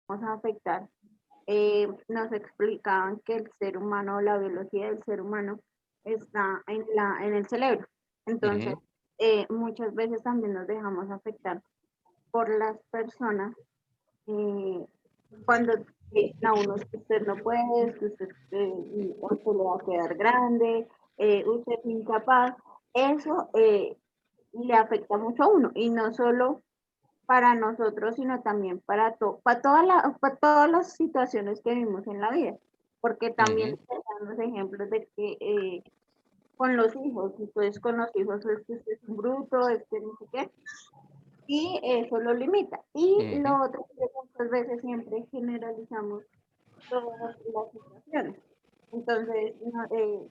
vamos a afectar. Nos explicaban que el ser humano, la biología del ser humano está en el cerebro. Entonces, Ujú, muchas veces también nos dejamos afectar por las personas eh, cuando dicen a uno que usted no puede, que usted, usted le va a quedar grande, usted es incapaz. Eso le afecta mucho a uno y no solo para nosotros, sino también para todas las situaciones que vivimos en la vida, porque también ujú, te dan los ejemplos de que con los hijos, entonces con los hijos es que usted es un bruto, es que no sé qué, y eso lo limita. Y ujú. lo otro que muchas veces siempre generalizamos todas las situaciones. Entonces,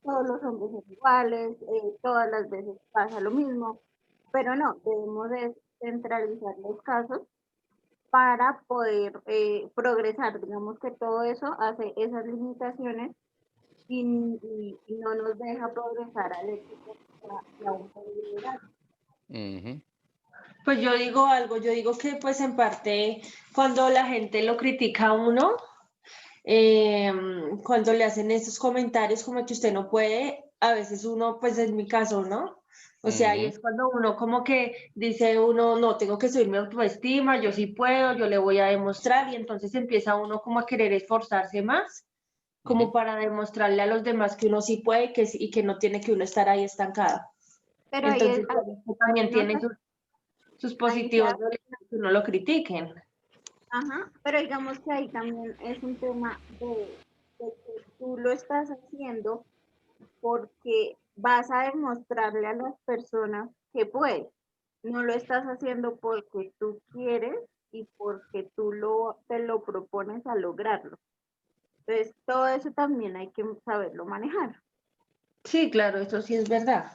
todos los hombres son iguales, todas las veces pasa lo mismo, pero no, debemos de centralizar los casos para poder progresar. Digamos que todo eso hace esas limitaciones y no nos deja progresar al éxito y a un poder liderazgo. Ujú, Pues yo digo algo, yo digo que pues en parte cuando la gente lo critica a uno, eh, cuando le hacen esos comentarios como que usted no puede, a veces uno, pues en mi caso, ¿no? O sea, y ujú, es cuando uno como que dice uno, no, tengo que subir mi autoestima, yo sí puedo, yo le voy a demostrar, y entonces empieza uno como a querer esforzarse más, como ujú. para demostrarle a los demás que uno sí puede que, y que no tiene que uno estar ahí estancado. Pero Entonces, ahí también no tiene se, sus ahí se positivos de que no lo critiquen. ajá, pero digamos que ahí también es un tema de que tú lo estás haciendo porque vas a demostrarle a las personas que puedes. No lo estás haciendo porque tú quieres y porque te lo propones a lograrlo. Entonces, todo eso también hay que saberlo manejar. Sí, claro, eso sí es verdad.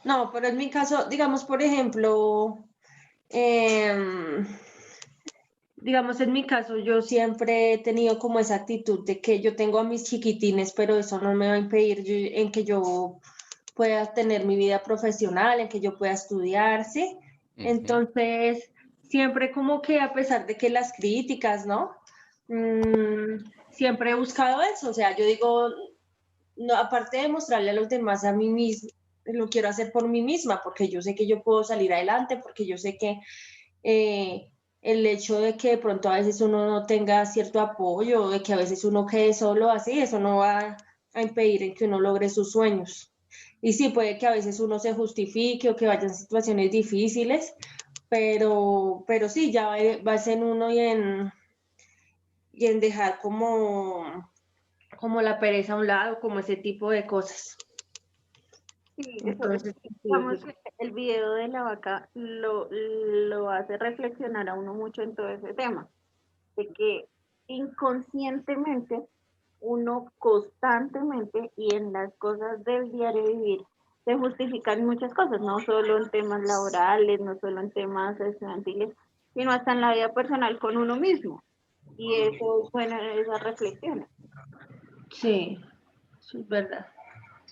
No, pero en mi caso, digamos, por ejemplo, em, digamos, en mi caso, yo siempre he tenido como esa actitud de que yo tengo a mis chiquitines, pero eso no me va a impedir en que yo pueda tener mi vida profesional, en que yo pueda estudiar, ¿sí? Ujú, Entonces, siempre como que a pesar de que las críticas, ¿no? Siempre he buscado eso, o sea, yo digo, no, aparte de mostrarle a los demás, a mí misma, lo quiero hacer por mí misma, porque yo sé que yo puedo salir adelante, porque yo sé que eh, el hecho de que de pronto a veces uno no tenga cierto apoyo, de que a veces uno quede solo así, eso no va a impedir en que uno logre sus sueños. Y sí, puede que a veces uno se justifique o que vayan situaciones difíciles, pero sí, ya va en uno y en dejar como la pereza a un lado, como ese tipo de cosas. Sí, Entonces, digamos sí, que el video de la vaca lo hace reflexionar a uno mucho en todo ese tema, de que inconscientemente uno constantemente y en las cosas del diario vivir se justifican muchas cosas, no solo en temas laborales, no solo en temas estudiantiles, sino hasta en la vida personal con uno mismo. Y eso es bueno, esas reflexiones. sí, eso es verdad.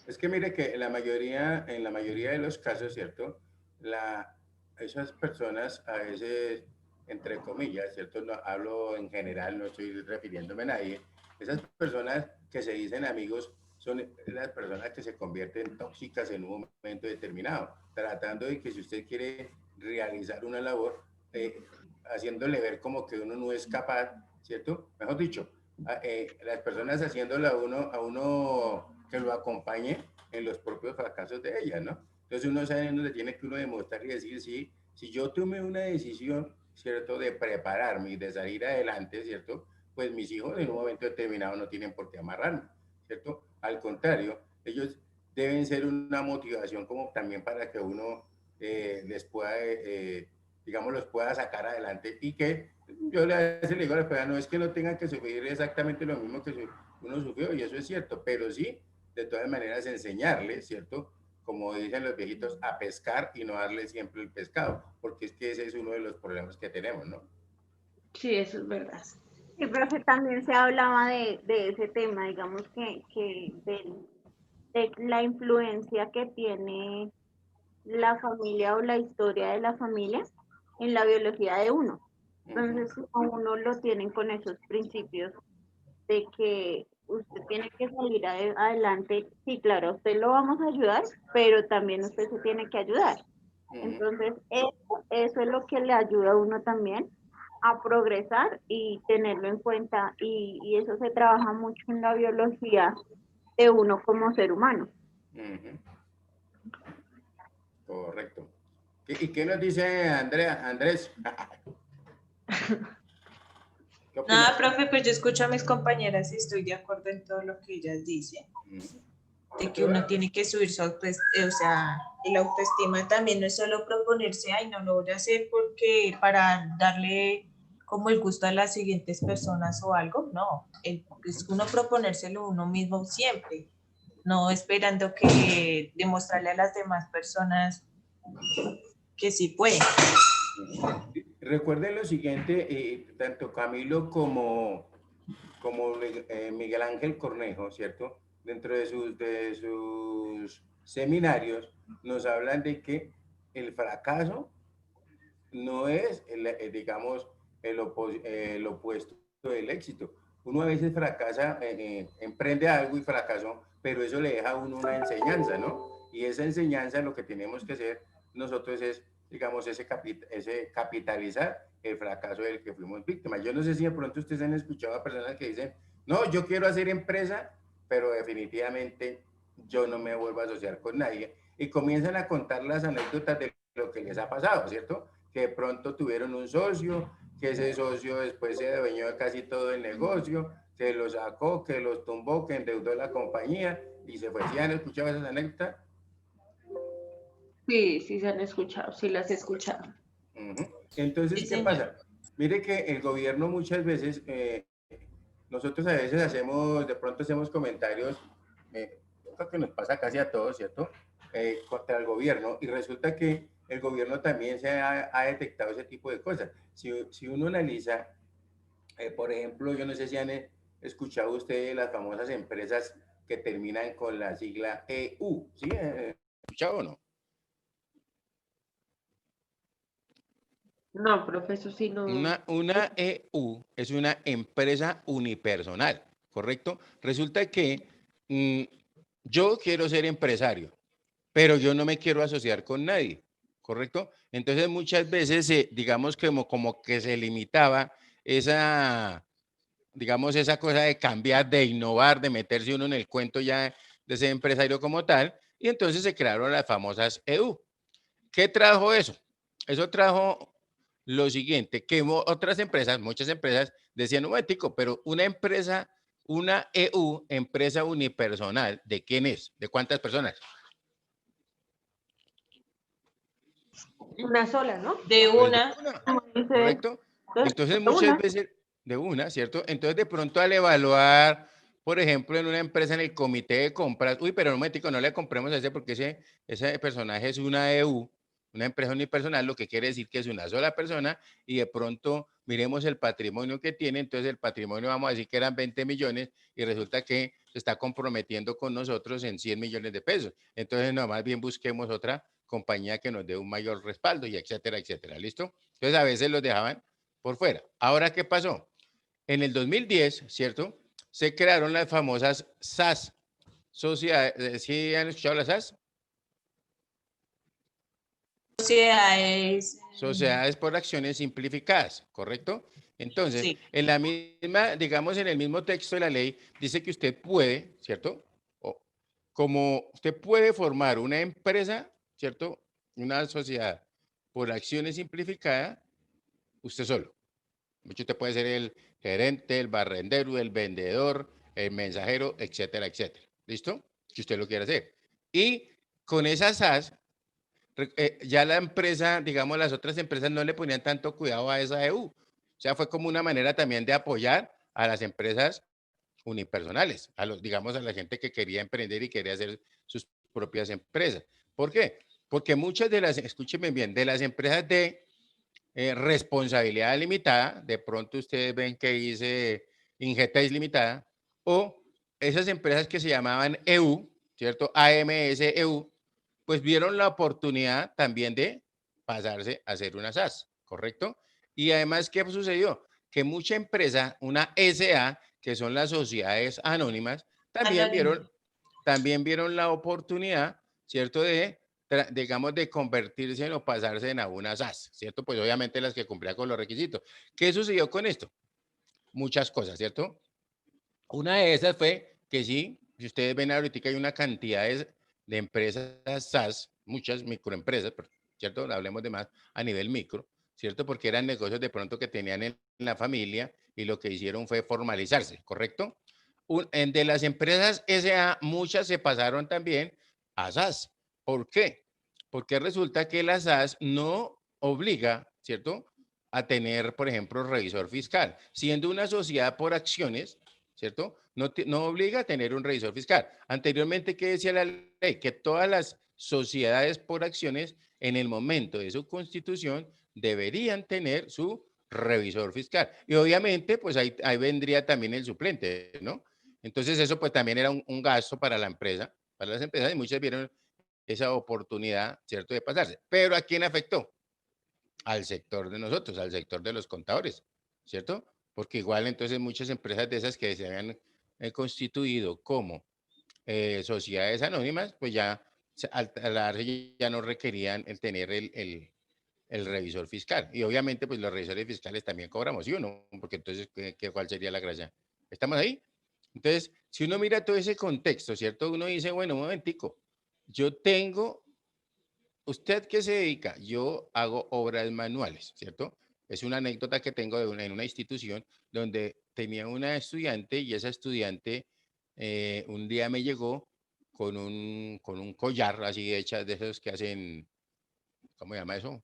Es que mire que en la mayoría de los casos, ¿cierto? La, esas personas a veces, entre comillas, ¿cierto? No, hablo en general, no estoy refiriéndome a nadie. Esas personas que se dicen amigos son las personas que se convierten tóxicas en un momento determinado, tratando de que si usted quiere realizar una labor, haciéndole ver como que uno no es capaz, ¿cierto? Mejor dicho, las personas haciéndole a uno que lo acompañe en los propios fracasos de ellas, ¿no? Entonces uno sabe dónde tiene que uno demostrar y decir, sí, si yo tomé una decisión, ¿cierto?, de prepararme y de salir adelante, ¿cierto?, pues mis hijos en un momento determinado no tienen por qué amarrarme, ¿cierto? Al contrario, ellos deben ser una motivación como también para que uno les pueda, digamos, los pueda sacar adelante y que yo le digo a la persona, no es que no tengan que sufrir exactamente lo mismo que uno sufrió, y eso es cierto, pero sí, de todas maneras, enseñarles, ¿cierto? Como dicen los viejitos, a pescar y no darle siempre el pescado, porque es que ese es uno de los problemas que tenemos, ¿no? Sí, eso es verdad. Sí, profe, también se hablaba de ese tema, digamos de la influencia que tiene la familia o la historia de la familia en la biología de uno. Entonces, a uno lo tienen con esos principios de que usted tiene que salir adelante. Sí, claro, a usted lo vamos a ayudar, pero también usted se tiene que ayudar. Entonces, eso es lo que le ayuda a uno también a progresar y tenerlo en cuenta. Y eso se trabaja mucho en la biología de uno como ser humano. Correcto. ¿Y qué nos dice Andrés? ¿Qué opinas? Nada, profe, pues yo escucho a mis compañeras y estoy de acuerdo en todo lo que ellas dicen. De que uno tiene que subir su autoestima, o sea, el autoestima también no es solo proponerse, ay, no lo voy a hacer porque para darle como el gusto a las siguientes personas o algo, no, es uno proponérselo uno mismo siempre, no esperando que demostrarle a las demás personas que sí puede. Recuerden lo siguiente, tanto Camilo como Miguel Ángel Cornejo, ¿cierto? Dentro de sus seminarios nos hablan de que el fracaso no es, digamos, el opuesto del éxito. Uno a veces fracasa, emprende algo y fracasó, pero eso le deja a uno una enseñanza, ¿no? Y esa enseñanza lo que tenemos que hacer nosotros es, digamos, ese capitalizar el fracaso del que fuimos víctimas. Yo no sé si de pronto ustedes han escuchado a personas que dicen, no, yo quiero hacer empresa, pero definitivamente yo no me vuelvo a asociar con nadie. Y comienzan a contar las anécdotas de lo que les ha pasado, ¿cierto? Que de pronto tuvieron un socio, que ese socio después se adueñó de casi todo el negocio, que lo sacó, que los tumbó, que endeudó la compañía y se fue. ¿Sí han escuchado esas anécdotas? Sí, sí se han escuchado, sí las he escuchado. Entonces, Sí, ¿qué pasa? Mire que el gobierno muchas veces, nosotros a veces de pronto hacemos comentarios, creo que nos pasa casi a todos, ¿cierto? Contra el gobierno, y resulta que el gobierno también se ha detectado ese tipo de cosas. Si uno analiza, por ejemplo, yo no sé si han escuchado ustedes las famosas empresas que terminan con la sigla EU, ¿sí? ¿Escuchado o no? No, profesor, sí no. Una EU es una empresa unipersonal, ¿correcto? Resulta que yo quiero ser empresario, pero yo no me quiero asociar con nadie, ¿correcto? Entonces muchas veces, digamos que como que se limitaba digamos, esa cosa de cambiar, de innovar, de meterse uno en el cuento ya de ser empresario como tal, y entonces se crearon las famosas EU. ¿Qué trajo eso? Eso trajo lo siguiente, que otras empresas, muchas empresas decían, un momentico, pero una empresa, una EU, empresa unipersonal, ¿de quién es? ¿De cuántas personas? Una sola, ¿no? de Pues una. ¿correcto? Entonces muchas veces de una, ¿cierto? Entonces de pronto al evaluar, por ejemplo, en una empresa en el comité de compras, uy, pero un momentico, no le compremos a ese porque ese personaje es una EU, una empresa unipersonal, lo que quiere decir que es una sola persona y de pronto miremos el patrimonio que tiene, entonces el patrimonio vamos a decir que eran 20 millones y resulta que se está comprometiendo con nosotros en 100 millones de pesos. Entonces, no, más bien busquemos otra compañía que nos dé un mayor respaldo y etcétera, etcétera. ¿Listo? Entonces, a veces los dejaban por fuera. Ahora, ¿qué pasó? En el 2010, ¿cierto? Se crearon las famosas SAS, sociedades. ¿Sí han escuchado las SAS? Sociedades. Sociedades por acciones simplificadas, ¿correcto? Entonces, Sí. en la misma, digamos, en el mismo texto de la ley, dice que usted puede, ¿cierto? Como usted puede formar una empresa, ¿cierto? Una sociedad por acciones simplificadas, usted solo. Mucho usted puede ser el gerente, el barrendero, el vendedor, el mensajero, etcétera, etcétera. ¿Listo? Si usted lo quiere hacer. Y con esas SAS, ya la empresa, digamos, las otras empresas no le ponían tanto cuidado a esa EU. O sea, fue como una manera también de apoyar a las empresas unipersonales, digamos, a la gente que quería emprender y quería hacer sus propias empresas. ¿Por qué? Porque muchas de las, escúchenme bien, de las empresas de responsabilidad limitada, de pronto ustedes ven que dice Ingetex Limitada, o esas empresas que se llamaban EU, ¿cierto? AMS EU, pues vieron la oportunidad también de pasarse a hacer una SAS, ¿correcto? Y además, ¿qué sucedió? Que mucha empresa, una SA, que son las sociedades anónimas, Anónimo. también vieron la oportunidad, ¿cierto? Digamos, de convertirse o pasarse en a una SAS, ¿cierto? Pues obviamente las que cumplían con los requisitos. ¿Qué sucedió con esto? Muchas cosas, ¿cierto? Una de esas fue que sí, si ustedes ven ahorita hay una cantidad de empresas SAS, muchas microempresas, ¿cierto? Hablemos de más a nivel micro, ¿cierto? Porque eran negocios de pronto que tenían en la familia y lo que hicieron fue formalizarse, ¿correcto? De las empresas SA, muchas se pasaron también a SAS. ¿Por qué? Porque resulta que la SAS no obliga, ¿cierto? A tener, por ejemplo, revisor fiscal. Siendo una sociedad por acciones, ¿cierto? No obliga a tener un revisor fiscal. Anteriormente, ¿qué decía la ley? Que todas las sociedades por acciones, en el momento de su constitución, deberían tener su revisor fiscal. Y obviamente, pues ahí vendría también el suplente, ¿no? Entonces, eso pues también era un gasto para la empresa, para las empresas, y muchas vieron esa oportunidad, ¿cierto?, de pasarse. Pero ¿a quién afectó? Al sector de nosotros, al sector de los contadores, ¿cierto? Porque igual entonces muchas empresas de esas que se habían constituido como sociedades anónimas, pues ya al darse ya no requerían el tener el revisor fiscal. Y obviamente pues los revisores fiscales también cobramos, ¿sí o no? Porque entonces, ¿cuál sería la gracia? ¿Estamos ahí? Entonces, si uno mira todo ese contexto, ¿cierto? Uno dice, bueno, un momentico, yo tengo. ¿Usted qué se dedica? Yo hago obras manuales, ¿cierto? Es una anécdota que tengo en una institución donde tenía una estudiante y esa estudiante un día me llegó con un collar así hecha de esos que hacen, ¿cómo se llama eso?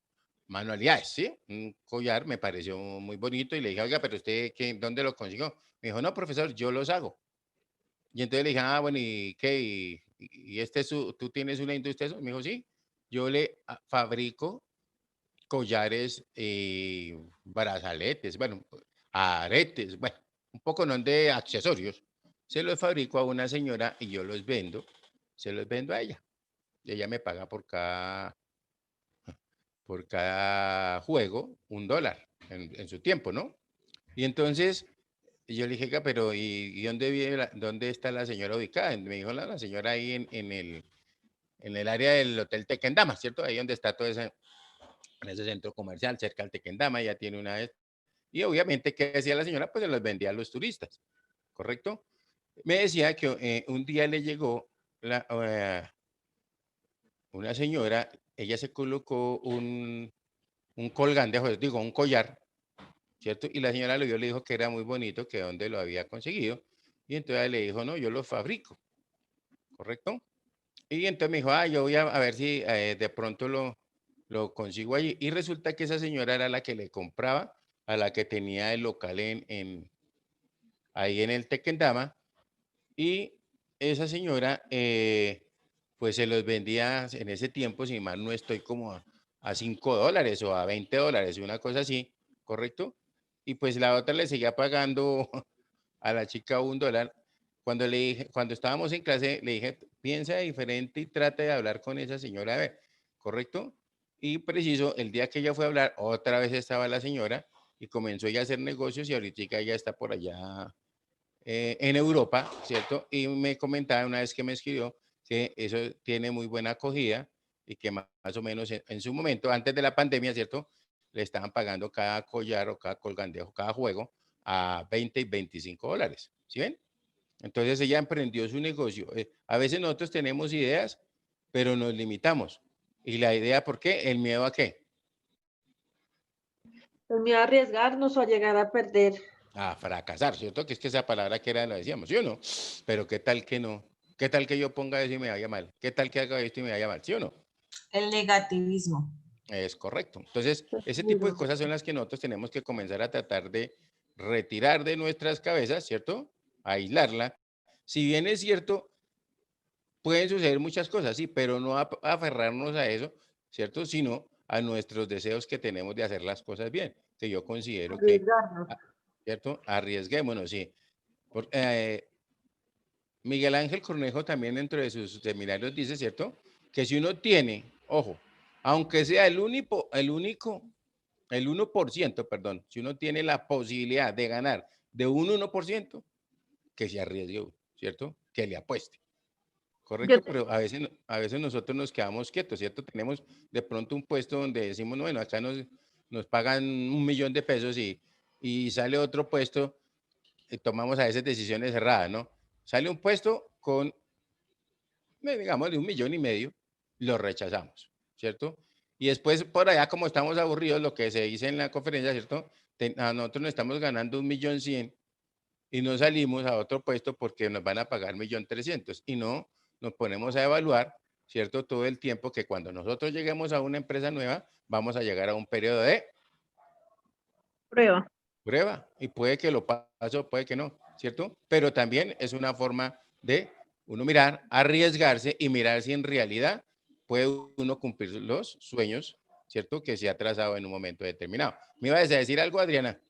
Manualidades, ¿sí? Un collar me pareció muy bonito y le dije, oiga, pero usted, ¿dónde lo consiguió? Me dijo, no, profesor, yo los hago. Y entonces le dije, ah, bueno, ¿y qué? ¿Y este es tú tienes una industria de eso? Me dijo, sí, yo le fabrico collares, brazaletes, bueno, aretes, bueno, un poco no de accesorios. Se los fabrico a una señora y yo los vendo, se los vendo a ella. Y ella me paga por cada juego $1 en su tiempo, ¿no? Y entonces yo le dije, "Oiga, pero ¿y dónde vive dónde está la señora ubicada?" Y me dijo la señora ahí en el área del Hotel Tequendama, ¿cierto? Ahí donde está todo ese, en ese centro comercial, cerca del Tequendama, ya tiene una vez. Y obviamente, ¿qué decía la señora? Pues se los vendía a los turistas, ¿correcto? Me decía que un día le llegó una señora, ella se colocó un colgante, digo, un collar, ¿cierto? Y la señora lo vio, le dijo que era muy bonito, que dónde lo había conseguido. Y entonces le dijo, no, yo lo fabrico, ¿correcto? Y entonces me dijo, ah, yo voy a ver si de pronto lo consigo allí. Y resulta que esa señora era la que le compraba a la que tenía el local ahí en el Tequendama. Y esa señora, pues se los vendía en ese tiempo, si mal no estoy, como a $5 o a $20, una cosa así, ¿correcto? Y pues la otra le seguía pagando a la chica $1. Cuando le dije, cuando estábamos en clase, le dije, piensa diferente y trata de hablar con esa señora, a ver, ¿correcto? Y preciso, el día que ella fue a hablar, otra vez estaba la señora y comenzó ella a hacer negocios y ahorita ella está por allá en Europa, ¿cierto? Y me comentaba una vez que me escribió que eso tiene muy buena acogida y que más o menos en su momento, antes de la pandemia, ¿cierto? Le estaban pagando cada collar o cada colgandejo, cada juego a $20 y $25, ¿sí ven? Entonces ella emprendió su negocio. A veces nosotros tenemos ideas, pero nos limitamos. ¿Y la idea por qué? ¿El miedo a qué? El miedo a arriesgarnos o a llegar a perder. A fracasar, ¿cierto? Que es que esa palabra que era, la decíamos, ¿sí o no? Pero ¿qué tal que no? ¿Qué tal que yo ponga eso y me vaya mal? ¿Qué tal que haga esto y me vaya mal? ¿Sí o no? El negativismo. Es correcto. Entonces, ese tipo de Seguro. cosas son las que nosotros tenemos que comenzar a tratar de retirar de nuestras cabezas, ¿cierto? Aislarla. Si bien es cierto, pueden suceder muchas cosas, sí, pero no aferrarnos a eso, ¿cierto? Sino a nuestros deseos que tenemos de hacer las cosas bien, que yo considero que, Arriesgarnos. ¿cierto? Arriesguémonos, sí. Miguel Ángel Cornejo también dentro de sus seminarios dice, ¿cierto? Que si uno tiene, ojo, aunque sea el único el 1%, perdón, si uno tiene la posibilidad de ganar de un 1%, que se arriesgue, ¿cierto? Que le apueste. Yo Correcto, pero a veces nosotros nos quedamos quietos, ¿cierto? Tenemos de pronto un puesto donde decimos, bueno, acá nos pagan 1 millón de pesos y sale otro puesto, tomamos a veces decisiones erradas, ¿no? Sale un puesto con, digamos, de 1,5 millones, lo rechazamos, ¿cierto? Y después por allá, como estamos aburridos, lo que se dice en la conferencia, ¿cierto? A nosotros nos estamos ganando 1,100,000 y no salimos a otro puesto porque nos van a pagar 1,300,000 y no nos ponemos a evaluar, ¿cierto? Todo el tiempo que cuando nosotros lleguemos a una empresa nueva, vamos a llegar a un periodo de prueba. prueba y puede que lo pase o puede que no, ¿cierto? Pero también es una forma de uno mirar, arriesgarse y mirar si en realidad puede uno cumplir los sueños, ¿cierto? Que se ha trazado en un momento determinado. ¿Me ibas a decir algo, Adriana?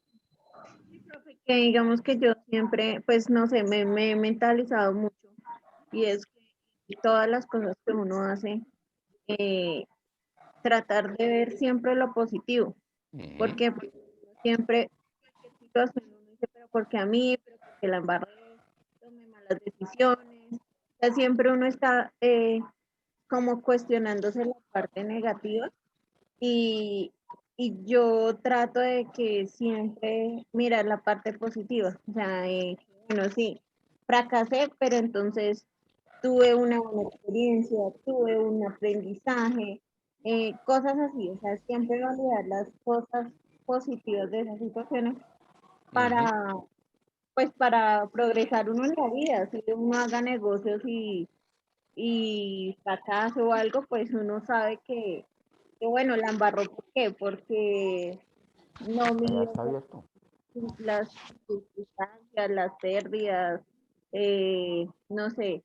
Que digamos que yo siempre, pues no sé, me he mentalizado mucho y es que todas las cosas que uno hace, eh, tratar de ver siempre lo positivo, Ujú, porque pues, siempre, cualquier situación uno dice, pero porque a mí, pero porque la embarré, tomé malas decisiones, o sea, siempre uno está como cuestionándose la parte negativa y, y yo trato de que siempre mirar la parte positiva, o sea, bueno, sí, fracasé, pero entonces tuve una buena experiencia, tuve un aprendizaje, cosas así, o sea, siempre validar las cosas positivas de esas situaciones ujú. para, pues, para progresar uno en la vida, si uno haga negocios y fracaso o algo, pues uno sabe que bueno, la embarró, ¿por qué? Porque no Allá midió está abierto. las circunstancias, las pérdidas, no sé,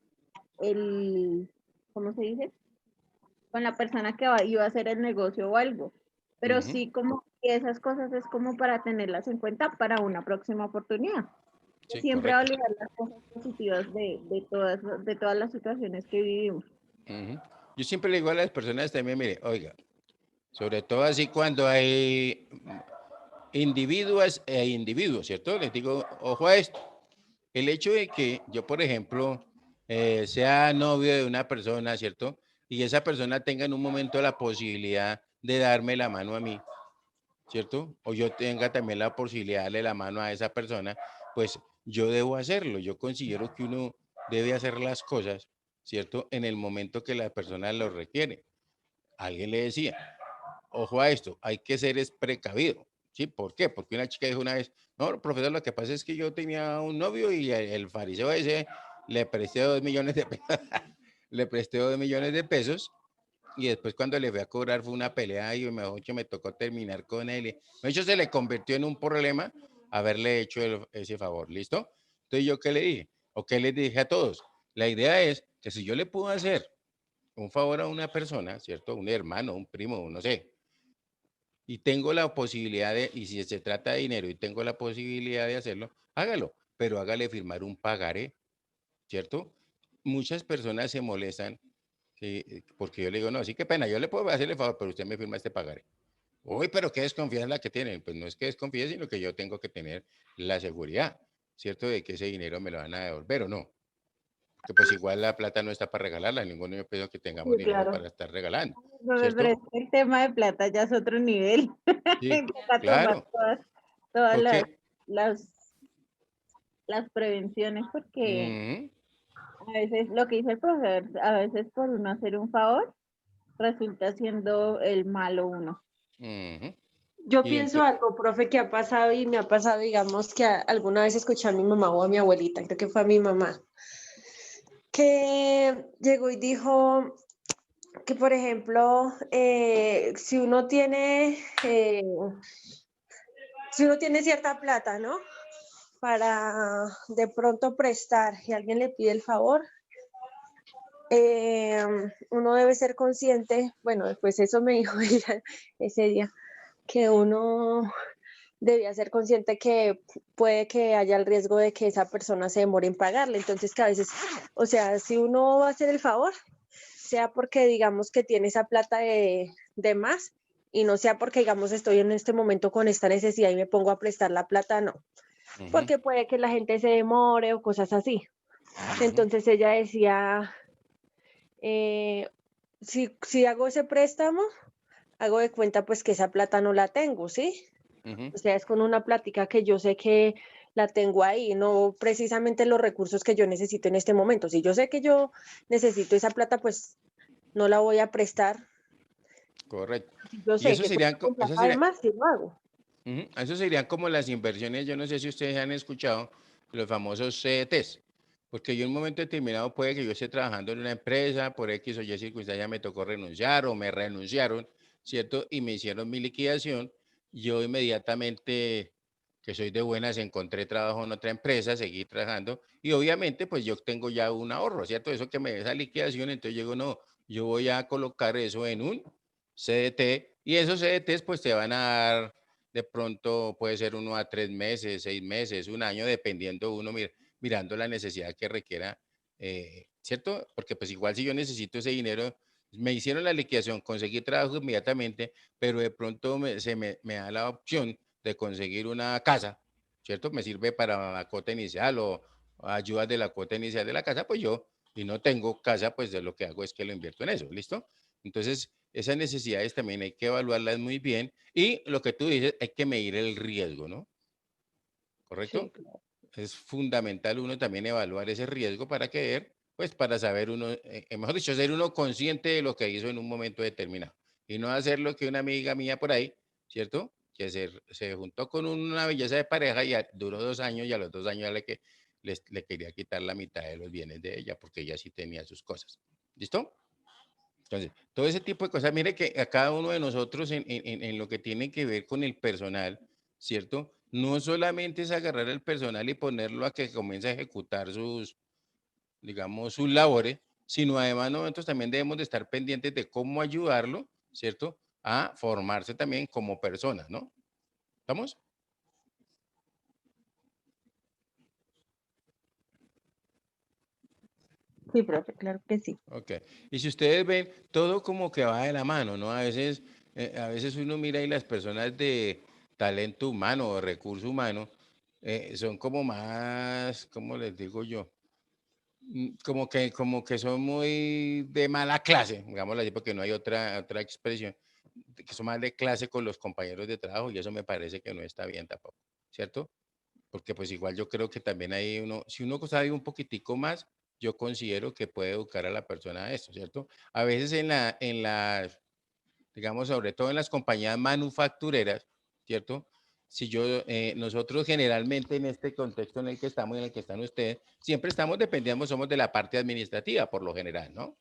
¿cómo se dice? Con la persona que iba a hacer el negocio o algo. Pero Ujú. sí, como que esas cosas es como para tenerlas en cuenta para una próxima oportunidad. Sí, Siempre correcto. validar las cosas positivas de todas las situaciones que vivimos. Ujú. Yo siempre le digo a las personas también, mire, oiga, sobre todo así cuando hay individuos e individuos, ¿cierto? Les digo, ojo a esto. El hecho de que yo, por ejemplo, sea novio de una persona, ¿cierto? Y esa persona tenga en un momento la posibilidad de darme la mano a mí, ¿cierto? O yo tenga también la posibilidad de darle la mano a esa persona, pues yo debo hacerlo. Yo considero que uno debe hacer las cosas, ¿cierto? En el momento que la persona lo requiere. Alguien le decía, ojo a esto, hay que ser es precavido. ¿Sí? ¿Por qué? Porque una chica dijo una vez, no, profesor, lo que pasa es que yo tenía un novio y el fariseo ese le presté 2 millones de pesos, le presté 2 millones de pesos y después cuando le fui a cobrar fue una pelea y mejor dicho me tocó terminar con él. De hecho se le convirtió en un problema haberle hecho ese favor, ¿listo? Entonces yo qué le dije, o qué les dije a todos, la idea es que si yo le puedo hacer un favor a una persona, ¿cierto? Un hermano, un primo, no sé, y tengo la posibilidad de, y si se trata de dinero y tengo la posibilidad de hacerlo, hágalo, pero hágale firmar un pagaré, ¿cierto? Muchas personas se molestan porque yo le digo, no, sí, qué pena, yo le puedo hacerle favor, pero usted me firma este pagaré. Uy, pero qué desconfianza es la que tienen. Pues no es que desconfíe, sino que yo tengo que tener la seguridad, ¿cierto? De que ese dinero me lo van a devolver o no. Que pues igual la plata no está para regalarla, ninguno yo pienso que Sí, tengamos dinero claro. para estar regalando, Pero ¿cierto? es que el tema de plata ya es otro nivel. Sí, Toca tomar claro, todas porque las, las prevenciones porque ujú, a veces lo que dice el profesor, a veces por uno hacer un favor, resulta siendo el malo uno. ujú. Yo Y pienso algo, profe, que ha pasado y me ha pasado, digamos, que alguna vez escuché a mi mamá o a mi abuelita, creo que fue a mi mamá, que llegó y dijo que, por ejemplo, si uno tiene cierta plata, ¿no? Para de pronto prestar y alguien le pide el favor, uno debe ser consciente, bueno, pues eso me dijo ella ese día, que uno debía ser consciente que puede que haya el riesgo de que esa persona se demore en pagarle. Entonces, que a veces, o sea, si uno va a hacer el favor, sea porque digamos que tiene esa plata de más y no sea porque, digamos, estoy en este momento con esta necesidad y me pongo a prestar la plata, no, porque puede que la gente se demore o cosas así. Entonces ella decía, si hago ese préstamo, hago de cuenta pues que esa plata no la tengo, ¿sí? O sea, es con una plática que yo sé que la tengo ahí, no precisamente los recursos que yo necesito en este momento. Si yo sé que yo necesito esa plata, pues no la voy a prestar. Correcto. Si yo Y sé eso que serían, con plata además, sí lo hago. eso serían como las inversiones, yo no sé si ustedes han escuchado los famosos CDTs, porque yo en un momento determinado puede que yo esté trabajando en una empresa, por X o Y circunstancia me tocó renunciar o me renunciaron, ¿cierto? Y me hicieron mi liquidación, yo inmediatamente, que soy de buenas, encontré trabajo en otra empresa, seguí trabajando y obviamente pues yo tengo ya un ahorro, ¿cierto? Eso que me da esa liquidación, entonces yo digo, no, yo voy a colocar eso en un CDT y esos CDTs pues te van a dar de pronto puede ser 1 a 3 meses, 6 meses, un año, dependiendo uno mirando la necesidad que requiera, ¿cierto? Porque pues igual si yo necesito ese dinero, me hicieron la liquidación, conseguí trabajo inmediatamente, pero de pronto me da la opción de conseguir una casa, ¿cierto? Me sirve para la cuota inicial o ayudas de la cuota inicial de la casa, pues yo, y no tengo casa, pues de lo que hago es que lo invierto en eso, ¿listo? Entonces, esas necesidades también hay que evaluarlas muy bien y lo que tú dices, hay que medir el riesgo, ¿no? Sí, ¿Correcto? claro. Es fundamental uno también evaluar ese riesgo para que, pues para saber uno, mejor dicho, ser uno consciente de lo que hizo en un momento determinado y no hacer lo que una amiga mía por ahí, ¿cierto? Que se juntó con una belleza de pareja y duró 2 años y a los 2 años le quería quitar la mitad de los bienes de ella porque ella sí tenía sus cosas. ¿Listo? Entonces, todo ese tipo de cosas, mire que a cada uno de nosotros en lo que tiene que ver con el personal, ¿cierto? No solamente es agarrar el personal y ponerlo a que comience a ejecutar sus, digamos, sus labores, sino además nosotros también debemos de estar pendientes de cómo ayudarlo, ¿cierto? A formarse también como persona, ¿no? ¿Estamos? Sí, profe, claro que sí. Ok. Y si ustedes ven, todo como que va de la mano, ¿no? A veces uno mira y las personas de talento humano o recurso humano son como más, ¿cómo les digo yo? Como que son muy de mala clase, digámoslo así, porque no hay otra expresión, que son más de clase con los compañeros de trabajo y eso me parece que no está bien tampoco, ¿cierto? Porque pues igual yo creo que también hay uno, si uno sabe un poquitico más, yo considero que puede educar a la persona a esto, ¿cierto? A veces en las, digamos, sobre todo en las compañías manufactureras, ¿cierto? Si nosotros generalmente en este contexto en el que estamos y en el que están ustedes, siempre estamos dependiendo, somos de la parte administrativa por lo general, ¿no?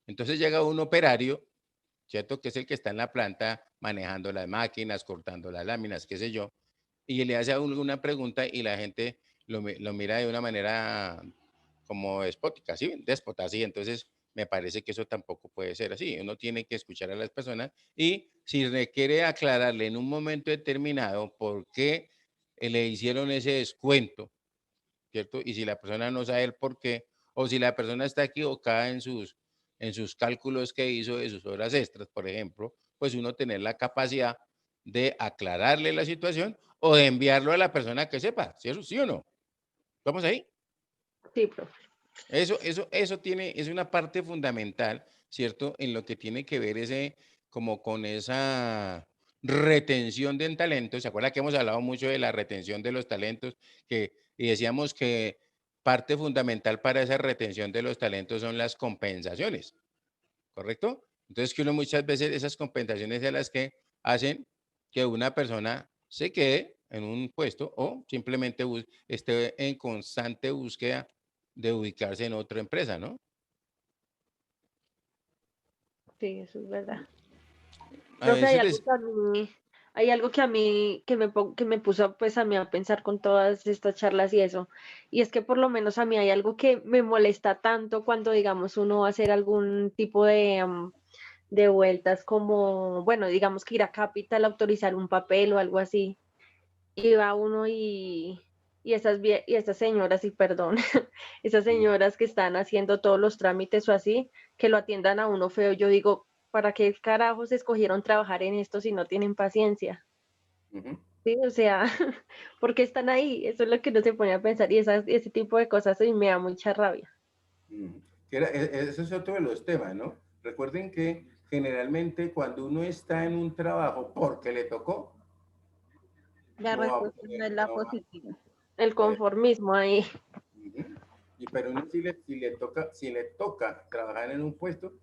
Entonces llega un operario, ¿cierto? Que es el que está en la planta manejando las máquinas, cortando las láminas, qué sé yo, y le hace a uno una pregunta y la gente lo mira de una manera como despótica, ¿sí? Déspota, ¿sí? Entonces, me parece que eso tampoco puede ser así. Uno tiene que escuchar a las personas y si requiere aclararle en un momento determinado por qué le hicieron ese descuento, ¿cierto? Y si la persona no sabe el por qué, o si la persona está equivocada en sus cálculos que hizo de sus horas extras, por ejemplo, pues uno tener la capacidad de aclararle la situación o de enviarlo a la persona que sepa, si eso sí o no. ¿Vamos ahí? Sí, profe. Es una parte fundamental, ¿cierto? En lo que tiene que ver como con esa retención de talentos. ¿Se acuerda que hemos hablado mucho de la retención de los talentos? Y decíamos que parte fundamental para esa retención de los talentos son las compensaciones, ¿correcto? Entonces, que uno muchas veces esas compensaciones son las que hacen que una persona se quede en un puesto o simplemente esté en constante búsqueda de ubicarse en otra empresa, ¿no? Sí, eso es verdad. A Profe, veces les... hay algo que a mí, que me puso pues a mí a pensar con todas estas charlas y eso, y es que por lo menos a mí hay algo que me molesta tanto cuando digamos uno va a hacer algún tipo de vueltas como, bueno, digamos que ir a Capital a autorizar un papel o algo así, y va uno y estas señoras, y perdón, esas señoras que están haciendo todos los trámites o así, que lo atiendan a uno feo, yo digo, ¿para qué carajos escogieron trabajar en esto si no tienen paciencia? Sí, o sea, ¿por qué están ahí? Eso es lo que uno se pone a pensar y ese tipo de cosas y me da mucha rabia. Ese es otro de los temas, ¿no? Recuerden que generalmente cuando uno está en un trabajo porque le tocó, La no va a respuesta no poder, es la no va positiva. El conformismo ahí. Y pero uno si le toca trabajar en un puesto,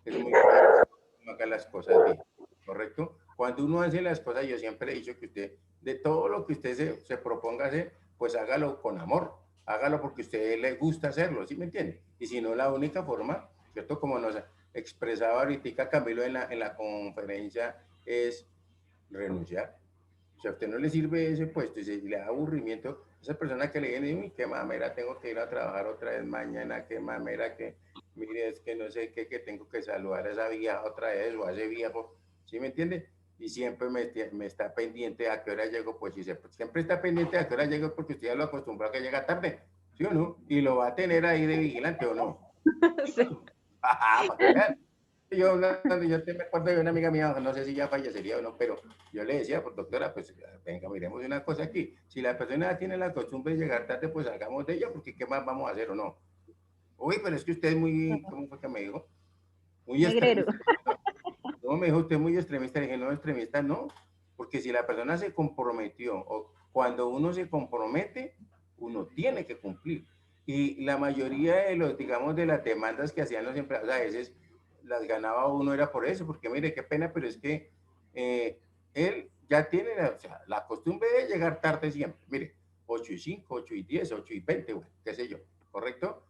es muy claro que uno haga las cosas bien, ¿correcto? Cuando uno hace las cosas, yo siempre he dicho que usted, de todo lo que usted se proponga hacer, pues hágalo con amor, hágalo porque a usted le gusta hacerlo, ¿sí me entiende? Y si no, la única forma, ¿cierto? Como nos expresaba ahorita Camilo en la conferencia, es renunciar. Si a usted no le sirve ese puesto y le da aburrimiento, esa persona que le viene, uy, qué mamera, tengo que ir a trabajar otra vez mañana, qué mamera, que mire, es que no sé qué, que tengo que saludar a esa vieja otra vez o a ese viejo, ¿sí me entiende? Y siempre me está pendiente a qué hora llego, pues si siempre está pendiente a qué hora llego porque usted ya lo acostumbró a que llega tarde, ¿sí o no? Y lo va a tener ahí de vigilante o no. Sí. Para que vean. Yo te me acuerdo de una amiga mía, no sé si ya fallecería o no, pero yo le decía, pues doctora, pues venga, miremos una cosa aquí. Si la persona tiene la costumbre de llegar tarde, pues hagamos de ella, porque ¿qué más vamos a hacer o no? Uy, pero es que usted es muy, ¿cómo fue que me dijo? Muy Negrero. extremista. No, me dijo usted muy extremista. Le dije, no, extremista no, porque si la persona se comprometió, o cuando uno se compromete, uno tiene que cumplir. Y la mayoría de los, digamos, de las demandas que hacían los empleados, a veces las ganaba uno, era por eso, porque mire, qué pena, pero es que él ya tiene o sea, la costumbre de llegar tarde siempre. Mire, 8:05, 8:10, 8:20, bueno, qué sé yo, ¿correcto?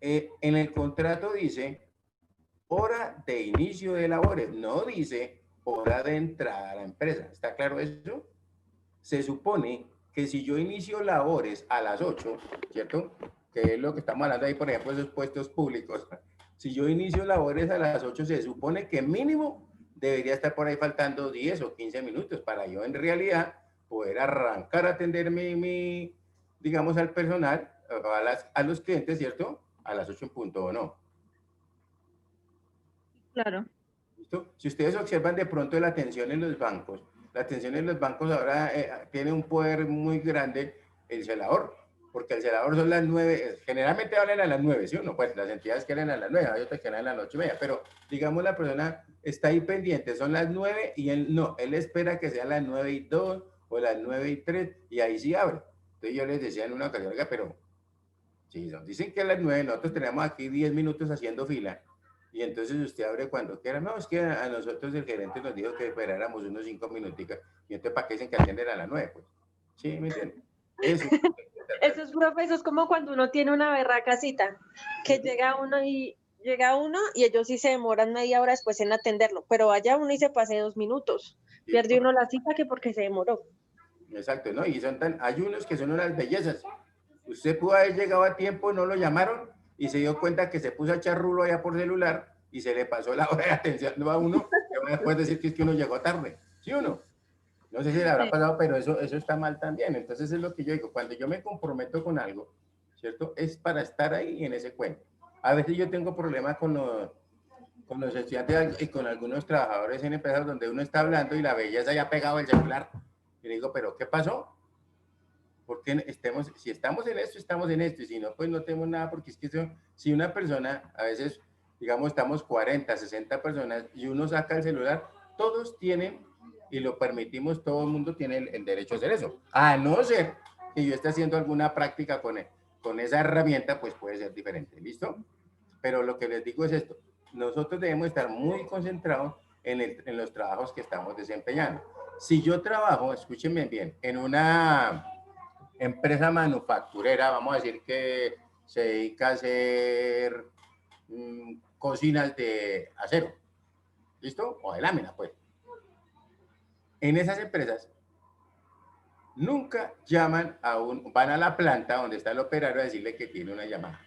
En el contrato dice hora de inicio de labores, no dice hora de entrada a la empresa. ¿Está claro eso? Se supone que si yo inicio labores a las 8, ¿cierto? Que es lo que estamos hablando ahí, por ejemplo, esos puestos públicos. Si yo inicio labores a las 8, se supone que mínimo debería estar por ahí faltando 10 o 15 minutos para yo en realidad poder arrancar a atender digamos, al personal, a los clientes, ¿cierto? A las 8 en punto o no. Claro. ¿Listo? Si ustedes observan de pronto la atención en los bancos, la atención en los bancos ahora tiene un poder muy grande el celador, porque el celador son las 9, generalmente hablan a las 9, ¿sí o no? Pues las entidades quieren a las 9, hay otras que hablan a las 8:30, pero digamos la persona está ahí pendiente, son las 9 y él no, él espera que sean las 9:02 o las 9:03 y ahí sí abre. Entonces yo les decía en una ocasión, pero si nos dicen que a las 9, nosotros tenemos aquí 10 minutos haciendo fila y entonces usted abre cuando quiera. No, es que a nosotros el gerente nos dijo que esperáramos unos 5 minuticos y entonces ¿para qué dicen que atienden a las 9? Pues, ¿sí me entienden? Eso. Eso es, profe, eso es como cuando uno tiene una berraca cita, que llega uno y ellos sí se demoran media hora después en atenderlo, pero vaya uno y se pase 2 minutos. Sí, Pierde uno la cita que porque se demoró. exacto, ¿no? Y hay unos que son unas bellezas. Usted pudo haber llegado a tiempo, no lo llamaron y se dio cuenta que se puso a echar rulo allá por celular y se le pasó la hora de atención a uno, que van a después decir que es que uno llegó tarde, ¿sí o no? No sé si le habrá pasado, pero eso está mal también. Entonces es lo que yo digo, cuando yo me comprometo con algo, ¿cierto? Es para estar ahí en ese cuento. A veces yo tengo problemas con los estudiantes y con algunos trabajadores en empresas donde uno está hablando y la belleza ya ha pegado el celular. Y le digo, ¿pero qué pasó? Porque si estamos en esto, estamos en esto, y si no, pues no tenemos nada, porque es que si una persona, a veces, digamos, estamos 40, 60 personas, y uno saca el celular, todos tienen, y lo permitimos, todo el mundo tiene el derecho a hacer eso, a no ser que yo esté haciendo alguna práctica con esa herramienta, pues puede ser diferente, ¿listo? Pero lo que les digo es esto, nosotros debemos estar muy concentrados en los trabajos que estamos desempeñando. Si yo trabajo, escúchenme bien, en una empresa manufacturera, vamos a decir que se dedica a hacer cocinas de acero, ¿listo? O de lámina, pues. En esas empresas nunca llaman van a la planta donde está el operario a decirle que tiene una llamada.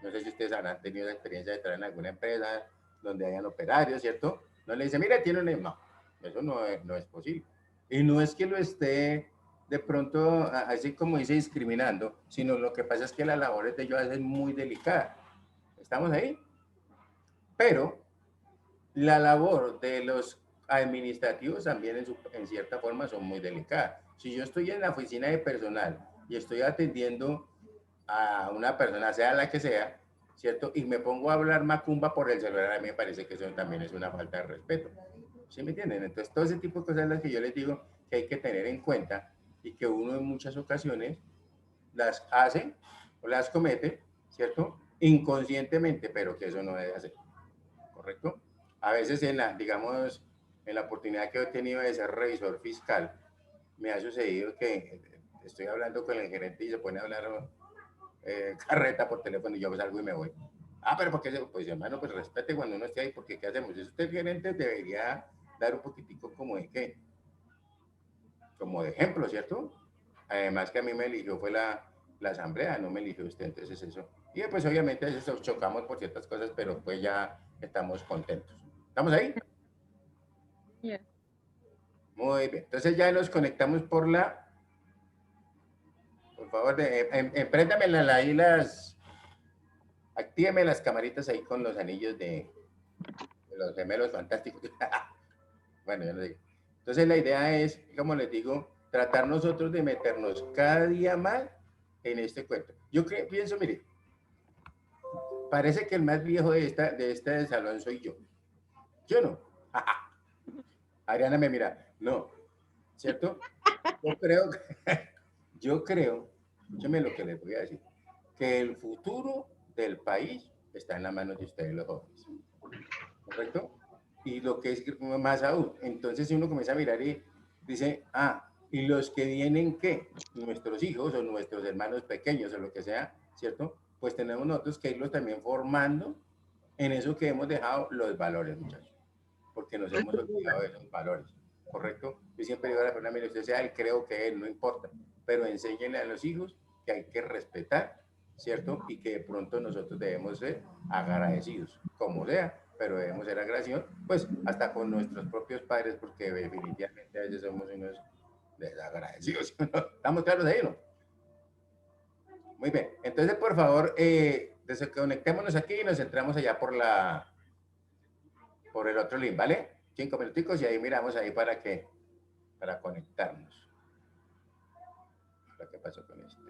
No sé si ustedes habrán tenido la experiencia de estar en alguna empresa donde hayan operarios, ¿cierto? No le dicen, mira, tiene una llamada. No, eso no es posible. Y no es que lo esté de pronto, así como dice, discriminando, sino lo que pasa es que la labor de ellos es muy delicada. ¿Estamos ahí? Pero la labor de los administrativos también en cierta forma son muy delicadas. Si yo estoy en la oficina de personal y estoy atendiendo a una persona, sea la que sea, ¿cierto? Y me pongo a hablar macumba por el celular, a mí me parece que eso también es una falta de respeto. ¿Sí me entienden? Entonces, todo ese tipo de cosas las que yo les digo que hay que tener en cuenta y que uno en muchas ocasiones las hace o las comete, ¿cierto? Inconscientemente, pero que eso no debe hacer, ¿correcto? A veces digamos, en la oportunidad que he tenido de ser revisor fiscal, me ha sucedido que estoy hablando con el gerente y se pone a hablar carreta por teléfono y yo salgo y me voy. Ah, pero porque, pues hermano, pues respete cuando uno esté ahí, porque ¿qué hacemos? Si usted gerente debería dar un poquitico como de qué, como de ejemplo, ¿cierto? Además que a mí me eligió fue la asamblea, no me eligió usted, entonces eso. Y pues obviamente eso chocamos por ciertas cosas, pero pues ya estamos contentos. ¿Estamos ahí? Yeah. Muy bien, entonces ya nos conectamos por favor, empréndame ahí actíveme las camaritas ahí con los anillos de los gemelos fantásticos. Bueno, ya lo digo. Entonces la idea es, como les digo, tratar nosotros de meternos cada día más en este cuento. Yo pienso, mire, parece que el más viejo de este salón soy yo. Yo no. Ariana me mira, no, ¿cierto? Yo creo, escúcheme lo que les voy a decir, que el futuro del país está en las manos de ustedes los jóvenes, ¿correcto? Y lo que es más aún, entonces uno comienza a mirar y dice, ¿y los que vienen qué? Nuestros hijos o nuestros hermanos pequeños o lo que sea, ¿cierto? Pues tenemos nosotros que irlos también formando en eso que hemos dejado los valores, muchachos, porque nos hemos olvidado de esos valores, ¿correcto? Yo siempre digo a la persona, mire, usted sea él, creo que él, no importa, pero enséñenle a los hijos que hay que respetar, ¿cierto? Y que de pronto nosotros debemos ser agradecidos, como sea, pero debemos ser agradecidos, pues hasta con nuestros propios padres, porque definitivamente a veces somos unos desagradecidos. ¿Estamos claros ahí, no? Muy bien, entonces por favor, desconectémonos aquí y nos centramos allá por el otro link, ¿vale? 5 minuticos y ahí miramos ahí para conectarnos. ¿Qué pasó con esto?